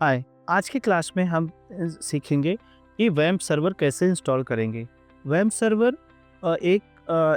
हाय। आज की क्लास में हम सीखेंगे कि वैम्प सर्वर कैसे इंस्टॉल करेंगे। वैम्प सर्वर एक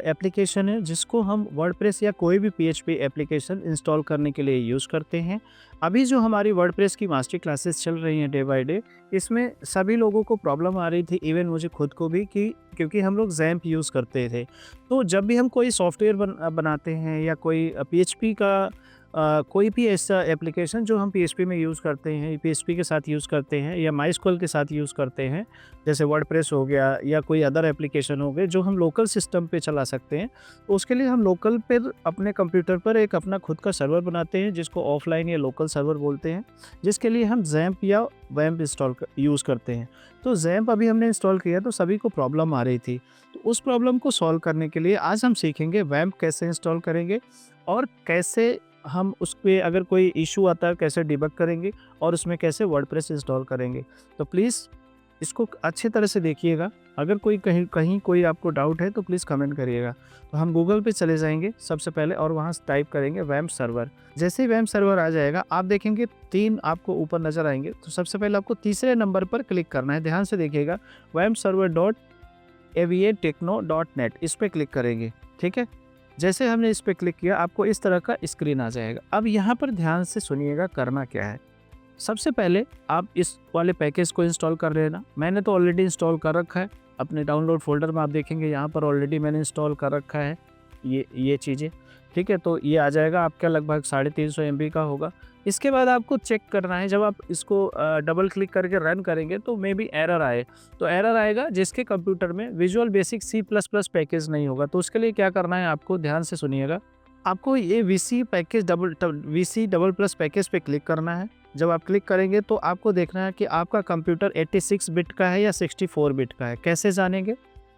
एप्लीकेशन है जिसको हम वर्डप्रेस या कोई भी पीएचपी एप्लीकेशन इंस्टॉल करने के लिए यूज़ करते हैं। अभी जो हमारी वर्डप्रेस की मास्टर क्लासेस चल रही हैं डे बाय डे, इसमें सभी लोगों को प्रॉब्लम आ रही थी, इवन मुझे खुद को भी, कि क्योंकि हम लोग जैम्प यूज़ करते थे। तो जब भी हम कोई सॉफ्टवेयर बनाते हैं या कोई पीएचपी का कोई भी ऐसा एप्लीकेशन जो हम पीएचपी में यूज़ करते हैं, पीएचपी के साथ यूज़ करते हैं या माइस्क्ल के साथ यूज़ करते हैं, जैसे वर्डप्रेस हो गया या कोई अदर एप्लीकेशन हो गए जो हम लोकल सिस्टम पे चला सकते हैं, तो उसके लिए हम लोकल पर अपने कंप्यूटर पर एक अपना खुद का सर्वर बनाते हैं जिसको ऑफलाइन या लोकल सर्वर बोलते हैं, जिसके लिए हम जैम्प या वैम्प यूज़ करते हैं। तो जैम्प अभी हमने इंस्टॉल किया तो सभी को प्रॉब्लम आ रही थी, तो उस प्रॉब्लम को सॉल्व करने के लिए आज हम सीखेंगे वैम्प कैसे इंस्टॉल करेंगे और कैसे हम उस पे अगर कोई इशू आता है कैसे डिबग करेंगे और उसमें कैसे वर्डप्रेस इंस्टॉल करेंगे। तो प्लीज़ इसको अच्छी तरह से देखिएगा। अगर कोई कहीं कहीं कोई आपको डाउट है तो प्लीज़ कमेंट करिएगा। तो हम गूगल पे चले जाएंगे सबसे पहले और वहाँ से टाइप करेंगे वैम्प सर्वर। जैसे ही वैम्प सर्वर आ जाएगा आप देखेंगे 3 आपको ऊपर नज़र आएंगे। तो सबसे पहले आपको तीसरे नंबर पर क्लिक करना है, ध्यान से देखिएगा, वैम्प server dot aviatekno dot net, इस पर क्लिक करेंगे। ठीक है, जैसे हमने इस पे क्लिक किया आपको इस तरह का स्क्रीन आ जाएगा। अब यहाँ पर ध्यान से सुनिएगा करना क्या है। सबसे पहले आप इस वाले पैकेज को इंस्टॉल कर लेना। मैंने तो ऑलरेडी इंस्टॉल कर रखा है, अपने डाउनलोड फोल्डर में आप देखेंगे यहाँ पर ऑलरेडी मैंने इंस्टॉल कर रखा है ये चीज़ें। ठीक है, तो ये आ जाएगा आपका लगभग 350 MB का होगा। इसके बाद आपको चेक करना है, जब आप इसको डबल क्लिक करके रन करेंगे तो मे बी एरर आए। तो एरर आएगा जिसके कंप्यूटर में विजुअल बेसिक C++ पैकेज नहीं होगा। तो उसके लिए क्या करना है, आपको ध्यान से सुनिएगा, आपको ये VC डबल प्लस पैकेज पे क्लिक करना है। जब आप क्लिक करेंगे तो आपको देखना है कि आपका कंप्यूटर 86 बिट का है या 64 बिट का है। कैसे जानेंगे,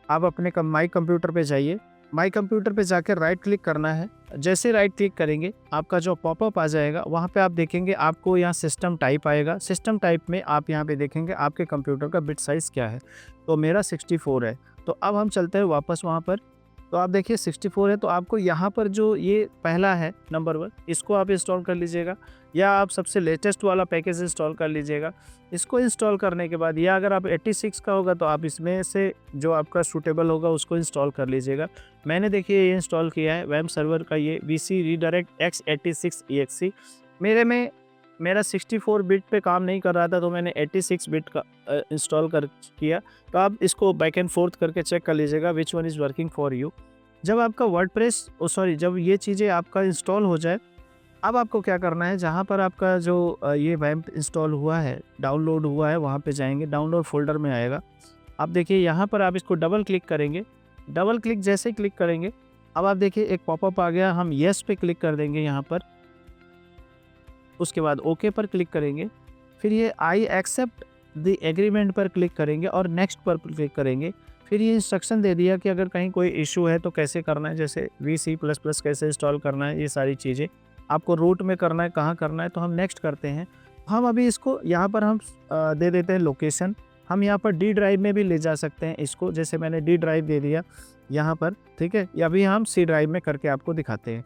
आप अपने माई कंप्यूटर पे जाइए, माई कंप्यूटर पे जाकर राइट क्लिक करना है। जैसे राइट क्लिक करेंगे आपका जो पॉपअप आ जाएगा वहाँ पे आप देखेंगे आपको यहाँ सिस्टम टाइप आएगा। सिस्टम टाइप में आप यहाँ पे देखेंगे आपके कंप्यूटर का बिट साइज़ क्या है। तो मेरा 64 है। तो अब हम चलते हैं वापस वहाँ पर। तो आप देखिए 64 है, तो आपको यहाँ पर जो ये पहला है नंबर 1, इसको आप इंस्टॉल कर लीजिएगा या आप सबसे लेटेस्ट वाला पैकेज इंस्टॉल कर लीजिएगा। इसको इंस्टॉल करने के बाद, या अगर आप 86 का होगा तो आप इसमें से जो आपका सूटेबल होगा उसको इंस्टॉल कर लीजिएगा। मैंने देखिए ये इंस्टॉल किया है वैम्प सर्वर का, ये VC रीडायरेक्ट X86 EXE। मेरा 64 बिट पे काम नहीं कर रहा था तो मैंने 86 बिट का इंस्टॉल कर किया। तो आप इसको बैक एंड फोर्थ करके चेक कर लीजिएगा which one is working for you. जब आपका वर्डप्रेस जब ये चीज़ें आपका इंस्टॉल हो जाए, अब आपको क्या करना है, जहाँ पर आपका जो ये वैम्प इंस्टॉल हुआ है, डाउनलोड हुआ है, वहाँ पे जाएंगे, डाउनलोड फोल्डर में आएगा। आप देखिए यहाँ पर आप इसको डबल क्लिक करेंगे। डबल क्लिक जैसे ही क्लिक करेंगे अब आप देखिए एक पॉपअप आ गया, हम येस पे क्लिक कर देंगे यहाँ पर। उसके बाद ओके पर क्लिक करेंगे, फिर ये आई एक्सेप्ट द एग्रीमेंट पर क्लिक करेंगे और नेक्स्ट पर क्लिक करेंगे। फिर ये इंस्ट्रक्शन दे दिया कि अगर कहीं कोई इशू है तो कैसे करना है, जैसे VC++ कैसे इंस्टॉल करना है, ये सारी चीज़ें आपको रूट में करना है, कहाँ करना है। तो हम नेक्स्ट करते हैं। हम अभी इसको यहाँ पर हम दे देते हैं लोकेशन। हम यहाँ पर D ड्राइव में भी ले जा सकते हैं इसको, जैसे मैंने D ड्राइव दे दिया यहाँ पर। ठीक है, या अभी हम C ड्राइव में करके आपको दिखाते हैं।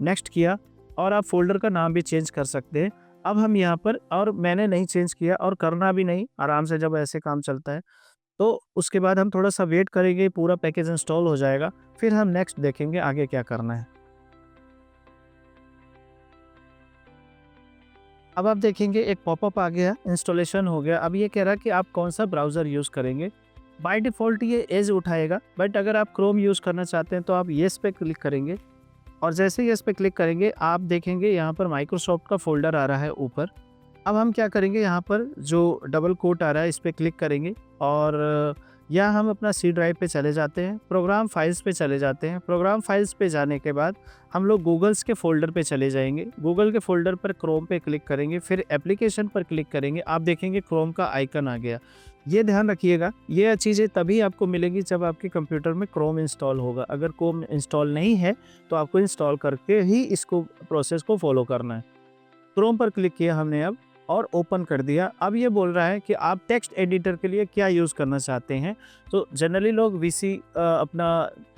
नेक्स्ट किया और आप फोल्डर का नाम भी चेंज कर सकते हैं। अब हम यहाँ पर, और मैंने नहीं चेंज किया और करना भी नहीं, आराम से जब ऐसे काम चलता है। तो उसके बाद हम थोड़ा सा वेट करेंगे, पूरा पैकेज इंस्टॉल हो जाएगा, फिर हम नेक्स्ट देखेंगे आगे क्या करना है। अब आप देखेंगे एक पॉपअप आ गया, इंस्टॉलेशन हो गया। अब ये कह रहा है कि आप कौन सा ब्राउज़र यूज़ करेंगे। बाय डिफ़ॉल्ट ये एज उठाएगा, बट अगर आप क्रोम यूज़ करना चाहते हैं तो आप येस पे क्लिक करेंगे और जैसे ही इस पे क्लिक करेंगे आप देखेंगे यहाँ पर माइक्रोसॉफ्ट का फ़ोल्डर आ रहा है ऊपर। अब हम क्या करेंगे, यहाँ पर जो डबल कोट आ रहा है इस पे क्लिक करेंगे और या हम अपना C ड्राइव पे चले जाते हैं, प्रोग्राम फाइल्स पे चले जाते हैं। प्रोग्राम फाइल्स पे जाने के बाद हम लोग गूगल्स के फ़ोल्डर पे चले जाएंगे। गूगल के फ़ोल्डर पर क्रोम पे क्लिक करेंगे, फिर एप्लीकेशन पर क्लिक करेंगे। आप देखेंगे क्रोम का आइकन आ गया। ये ध्यान रखिएगा, ये चीज़ें तभी आपको मिलेंगी जब आपके कंप्यूटर में क्रोम इंस्टॉल होगा। अगर क्रोम इंस्टॉल नहीं है तो आपको इंस्टॉल करके ही इसको प्रोसेस को फॉलो करना है। क्रोम पर क्लिक किया हमने अब और ओपन कर दिया। अब ये बोल रहा है कि आप टेक्स्ट एडिटर के लिए क्या यूज़ करना चाहते हैं। तो जनरली लोग VC अपना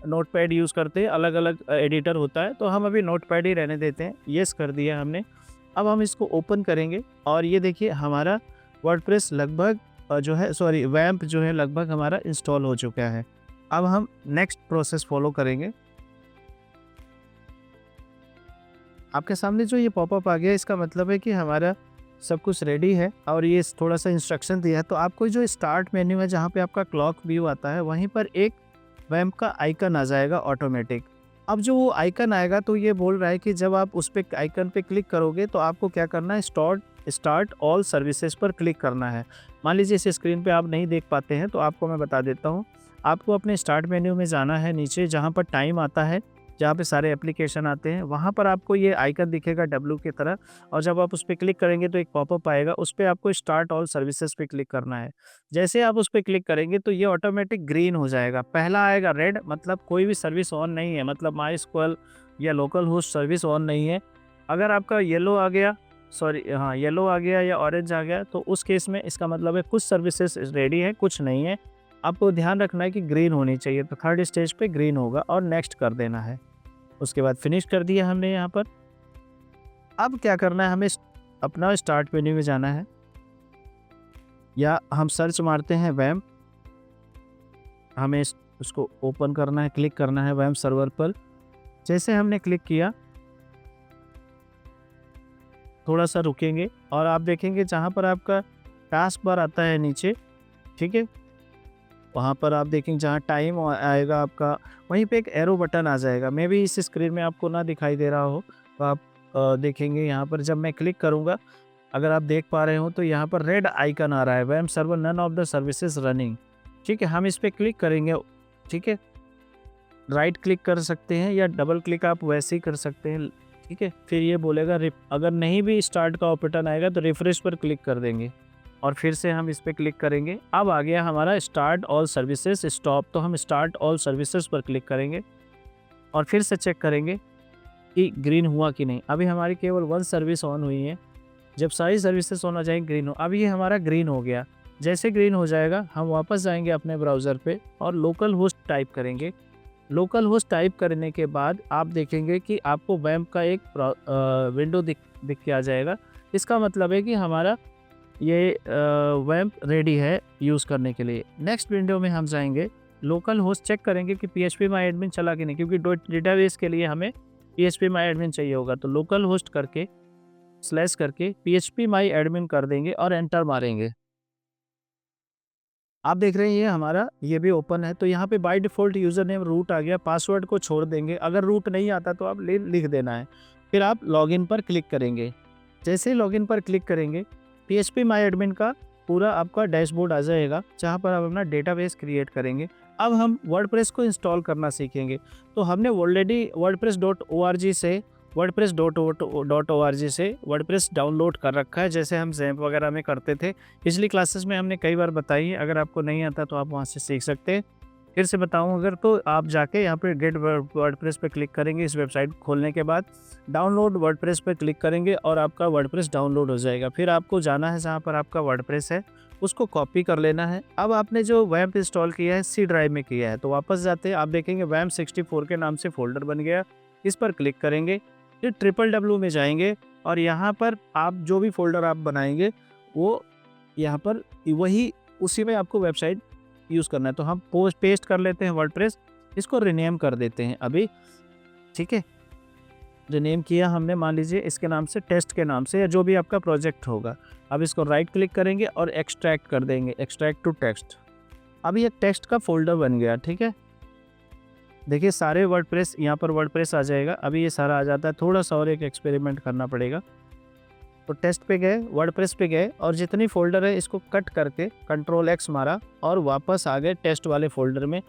नोटपैड यूज़ करते हैं, अलग अलग एडिटर होता है, तो हम अभी नोटपैड ही रहने देते हैं। येस कर दिया हमने। अब हम इसको ओपन करेंगे और ये देखिए हमारा वर्डप्रेस लगभग जो है सॉरी वैम्प जो है लगभग हमारा इंस्टॉल हो चुका है। अब हम नेक्स्ट प्रोसेस फॉलो करेंगे। आपके सामने जो ये पॉपअप आ गया इसका मतलब है कि हमारा सब कुछ रेडी है और ये थोड़ा सा इंस्ट्रक्शन दिया है। तो आपको जो स्टार्ट मेन्यू है जहाँ पे आपका क्लॉक व्यू आता है वहीं पर एक वैम्प का आइकन आ जाएगा ऑटोमेटिक। अब जो वो आइकन आएगा तो ये बोल रहा है कि जब आप उस पे आइकन पे क्लिक करोगे तो आपको क्या करना है, स्टार्ट ऑल सर्विसेज पर क्लिक करना है। मान लीजिए इस स्क्रीन पे आप नहीं देख पाते हैं तो आपको मैं बता देता हूँ। आपको अपने स्टार्ट मेन्यू में जाना है, नीचे जहाँ पर टाइम आता है, जहाँ पे सारे एप्लीकेशन आते हैं, वहाँ पर आपको ये आइकन दिखेगा डब्लू की तरह और जब आप उस पे क्लिक करेंगे तो एक पॉपअप आएगा, उस पे आपको स्टार्ट ऑल सर्विसेज पे क्लिक करना है। जैसे आप उस पे क्लिक करेंगे तो ये ऑटोमेटिक ग्रीन हो जाएगा। पहला आएगा रेड, मतलब कोई भी सर्विस ऑन नहीं है, मतलब माई या लोकल होस्ट सर्विस ऑन नहीं है। अगर आपका येलो आ गया, येलो आ गया या ऑरेंज आ गया तो उस केस में इसका मतलब है कुछ सर्विसेज रेडी है, कुछ नहीं है। आपको ध्यान रखना है कि ग्रीन होनी चाहिए, तो थर्ड स्टेज पे ग्रीन होगा और नेक्स्ट कर देना है। उसके बाद फिनिश कर दिया हमने यहाँ पर। अब क्या करना है, हमें अपना स्टार्ट मेन्यू में जाना है या हम सर्च मारते हैं वैम्प, हमें उसको ओपन करना है, क्लिक करना है वैम्प सर्वर पर। जैसे हमने क्लिक किया थोड़ा सा रुकेंगे और आप देखेंगे जहाँ पर आपका टास्क बार आता है नीचे, ठीक है, वहाँ पर आप देखेंगे जहाँ टाइम आएगा आपका वहीं पे एक एरो बटन आ जाएगा। मे भी इस स्क्रीन में आपको ना दिखाई दे रहा हो तो आप देखेंगे यहाँ पर जब मैं क्लिक करूँगा, अगर आप देख पा रहे हो तो यहाँ पर रेड आइकन आ रहा है, वैम्प server none of the services running. ठीक है, हम इस पर क्लिक करेंगे। ठीक है, राइट क्लिक कर सकते हैं या डबल क्लिक आप वैसे ही कर सकते हैं। ठीक है, फिर ये बोलेगा अगर नहीं भी स्टार्ट का ऑप्शन आएगा तो रिफ्रेश पर क्लिक कर देंगे और फिर से हम इस पर क्लिक करेंगे। अब आ गया हमारा स्टार्ट ऑल सर्विसेज स्टॉप, तो हम स्टार्ट ऑल सर्विसेज पर क्लिक करेंगे और फिर से चेक करेंगे कि ग्रीन हुआ कि नहीं। अभी हमारी केवल वन सर्विस ऑन हुई है, जब सारी सर्विसेज ऑन हो जाएंगी ग्रीन हो। अब ये हमारा ग्रीन हो गया। जैसे ग्रीन हो जाएगा हम वापस जाएंगे अपने ब्राउज़र पे और लोकल होस्ट टाइप करेंगे। लोकल होस्ट टाइप करने के बाद आप देखेंगे कि आपको वैम्प का एक विंडो दिख के आ जाएगा। इसका मतलब है कि हमारा ये वैम्प रेडी है यूज़ करने के लिए। नेक्स्ट विंडो में हम जाएंगे, लोकल होस्ट चेक करेंगे कि PHP माई एडमिन चला कि नहीं, क्योंकि डेटाबेस के लिए हमें PHP माई एडमिन चाहिए होगा। तो लोकल होस्ट करके स्लैश करके PHP माई एडमिन कर देंगे और एंटर मारेंगे। आप देख रहे हैं ये हमारा ये भी ओपन है। तो यहाँ पे by default user name root आ गया, पासवर्ड को छोड़ देंगे। अगर रूट नहीं आता तो आप लिख देना है। फिर आप लॉगिन पर क्लिक करेंगे। जैसे ही लॉगिन पर क्लिक करेंगे PHP माई एडमिन का पूरा आपका डैशबोर्ड आ जाएगा, जहाँ पर आप अपना डेटाबेस क्रिएट करेंगे। अब हम वर्डप्रेस को इंस्टॉल करना सीखेंगे। तो हमने ऑलरेडी wordpress.org से वर्डप्रेस डाउनलोड कर रखा है, जैसे हम ज़ैम्प वगैरह में करते थे। पिछली क्लासेस में हमने कई बार बताई है, अगर आपको नहीं आता तो आप वहाँ से सीख सकते हैं। फिर से बताऊँ अगर तो आप जाके यहाँ पे गेट वर्डप्रेस पे क्लिक करेंगे। इस वेबसाइट खोलने के बाद डाउनलोड वर्डप्रेस पे क्लिक करेंगे और आपका वर्डप्रेस डाउनलोड हो जाएगा। फिर आपको जाना है जहाँ पर आपका वर्डप्रेस है, उसको कॉपी कर लेना है। अब आपने जो वैम्प इंस्टॉल किया है C ड्राइव में किया है, तो वापस जाते हैं, आप देखेंगे वैम्प 64 के नाम से फोल्डर बन गया। इस पर क्लिक करेंगे, फिर www में जाएंगे और यहाँ पर आप जो भी फोल्डर आप बनाएंगे वो यहाँ पर वही उसी में आपको वेबसाइट यूज़ करना है। तो हम पेस्ट कर लेते हैं वर्डप्रेस, इसको रिनेम कर देते हैं अभी। ठीक है, रिनेम किया हमने, मान लीजिए इसके नाम से, टेस्ट के नाम से, या जो भी आपका प्रोजेक्ट होगा। अब इसको राइट क्लिक करेंगे और एक्सट्रैक्ट कर देंगे, एक्सट्रैक्ट टू टेक्स्ट। अभी एक टेक्स्ट का फोल्डर बन गया। ठीक है, देखिए सारे वर्डप्रेस, यहाँ पर वर्डप्रेस आ जाएगा। अभी ये सारा आ जाता है, थोड़ा सा और एक एक्सपेरिमेंट करना पड़ेगा। तो टेस्ट पे गए, वर्डप्रेस पे गए और जितनी फोल्डर है इसको कट करके Ctrl+X मारा और वापस आ गए टेस्ट वाले फोल्डर में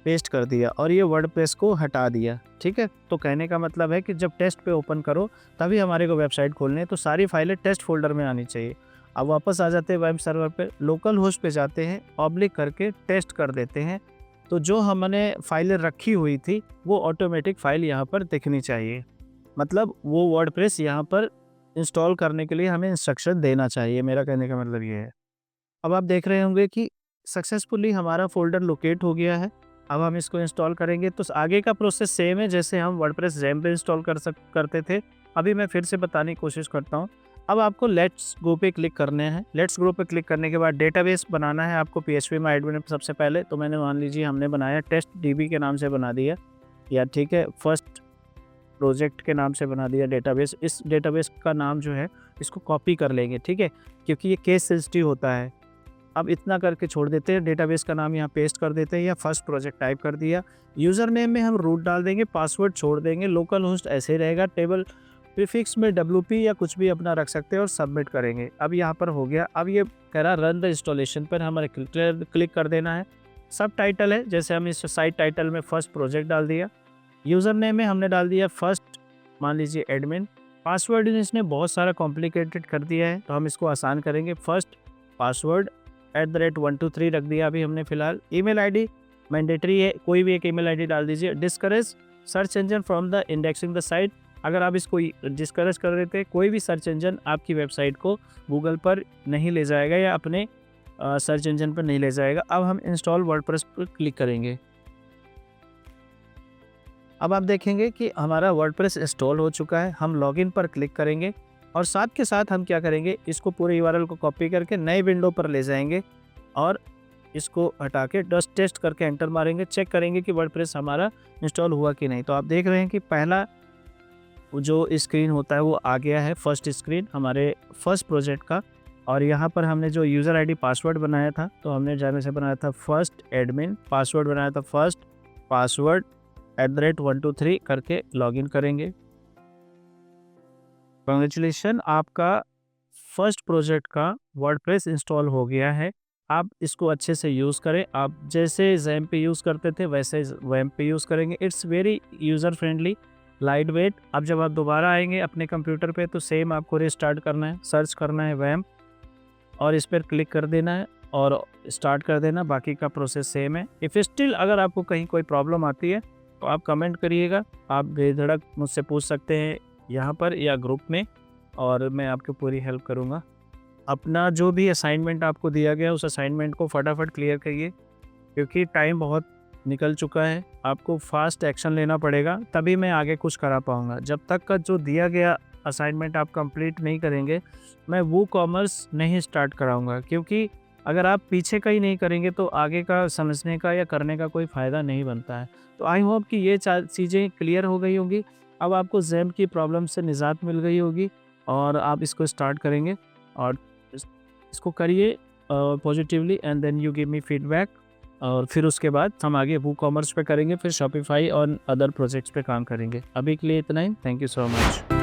पेस्ट कर दिया और ये वर्डप्रेस को हटा दिया। ठीक है, तो कहने का मतलब है कि जब टेस्ट पे ओपन करो तभी हमारे को वेबसाइट खोलने है, तो सारी फाइलें टेस्ट फोल्डर में आनी चाहिए। अब वापस आ जाते हैं वेब सर्वर पे, लोकल होस्ट पे जाते हैं, ऑब्लिक करके टेस्ट कर देते हैं। तो जो हमने फाइलें रखी हुई थी वो ऑटोमेटिक फाइल यहाँ पर दिखनी चाहिए, मतलब वो वर्डप्रेस यहाँ पर इंस्टॉल करने के लिए हमें इंस्ट्रक्शन देना चाहिए। मेरा कहने का मतलब ये है। अब आप देख रहे होंगे कि सक्सेसफुली हमारा फोल्डर लोकेट हो गया है। अब हम इसको इंस्टॉल करेंगे तो आगे का प्रोसेस सेम है जैसे हम वर्डप्रेस ज़ैम्प पे इंस्टॉल करते थे। अभी मैं फिर से बताने की कोशिश करता हूँ। अब आपको लेट्स गो पे क्लिक करने हैं। लेट्स गो पे क्लिक करने के बाद डेटाबेस बनाना है आपको पीएचपी में एडमिन सबसे पहले। तो मैंने मान लीजिए हमने बनाया टेस्ट डीबी के नाम से बना दिया, या ठीक है फर्स्ट प्रोजेक्ट के नाम से बना दिया डेटाबेस। इस डेटाबेस का नाम जो है इसको कॉपी कर लेंगे, ठीक है, क्योंकि ये केस सेंसिटिव होता है। अब इतना करके छोड़ देते हैं, डेटाबेस का नाम यहाँ पेस्ट कर देते हैं या फर्स्ट प्रोजेक्ट टाइप कर दिया। यूज़र नेम में हम रूट डाल देंगे, पासवर्ड छोड़ देंगे, लोकल होस्ट ऐसे ही रहेगा, टेबल प्रीफिक्स में WP या कुछ भी अपना रख सकते हैं और सबमिट करेंगे। अब यहाँ पर हो गया। अब ये कह रहा रन द इंस्टॉलेशन पर हमारे क्लिक कर देना है। सब टाइटल है, जैसे हम इस साइट टाइटल में फर्स्ट प्रोजेक्ट डाल दिया। यूज़र नेम में हमने डाल दिया फर्स्ट, मान लीजिए एडमिन। पासवर्ड इसने बहुत सारा कॉम्प्लिकेटेड कर दिया है, तो हम इसको आसान करेंगे। फर्स्ट पासवर्ड @123 रख दिया अभी हमने फ़िलहाल। ईमेल आईडी मैंडेटरी है, कोई भी एक ईमेल आईडी डाल दीजिए। Discourage search engine from the indexing the site. अगर आप इसको डिस्करेज कर देते, कोई भी सर्च इंजन आपकी वेबसाइट को गूगल पर नहीं ले जाएगा या अपने सर्च इंजन पर नहीं ले जाएगा। अब हम इंस्टॉल वर्डप्रेस पर क्लिक करेंगे। अब आप देखेंगे कि हमारा वर्डप्रेस इंस्टॉल हो चुका है। हम लॉगिन पर क्लिक करेंगे और साथ के साथ हम क्या करेंगे, इसको पूरे यूआरएल को कॉपी करके नए विंडो पर ले जाएंगे और इसको हटा के डस्ट टेस्ट करके एंटर मारेंगे। चेक करेंगे कि वर्डप्रेस हमारा इंस्टॉल हुआ कि नहीं। तो आप देख रहे हैं कि पहला जो स्क्रीन होता है वो आ गया है, फर्स्ट स्क्रीन हमारे फर्स्ट प्रोजेक्ट का। और यहाँ पर हमने जो यूज़र आईडी पासवर्ड बनाया था, तो हमने जाने से बनाया था फर्स्ट एडमिन, पासवर्ड बनाया था फर्स्ट पासवर्ड @123 करके लॉगिन करेंगे। कांग्रेचुलेशन, आपका फर्स्ट प्रोजेक्ट का वर्डप्रेस इंस्टॉल हो गया है। आप इसको अच्छे से यूज़ करें। आप जैसे ज़ैम्प पे यूज़ करते थे वैसे वैम्प पे यूज़ करेंगे। It's very user friendly, light weight. अब जब आप दोबारा आएंगे अपने कंप्यूटर पे तो सेम आपको रिस्टार्ट करना है, सर्च करना है वैम्प और इस पर क्लिक कर देना है और स्टार्ट कर देना। बाकी का प्रोसेस सेम है। इफ़ स्टिल अगर आपको कहीं कोई प्रॉब्लम आती है तो आप कमेंट करिएगा। आप बेधड़क मुझसे पूछ सकते हैं यहाँ पर या ग्रुप में, और मैं आपकी पूरी हेल्प करूँगा। अपना जो भी असाइनमेंट आपको दिया गया उस असाइनमेंट को फटाफट क्लियर करिए, क्योंकि टाइम बहुत निकल चुका है। आपको फास्ट एक्शन लेना पड़ेगा, तभी मैं आगे कुछ करा पाऊँगा। जब तक का जो दिया गया असाइनमेंट आप कंप्लीट नहीं करेंगे, मैं वो कॉमर्स नहीं स्टार्ट कराऊँगा, क्योंकि अगर आप पीछे का ही नहीं करेंगे तो आगे का समझने का या करने का कोई फ़ायदा नहीं बनता है। तो आई होप कि ये चीज़ें क्लियर हो गई होंगी। अब आपको ज़ैम्प की प्रॉब्लम से निजात मिल गई होगी और आप इसको स्टार्ट करेंगे और इसको करिए positively and then you give me feedback. और फिर उसके बाद हम आगे वूकॉमर्स पे करेंगे, फिर शॉपिफाई और अदर प्रोजेक्ट्स पे काम करेंगे। अभी के लिए इतना ही। Thank you so much.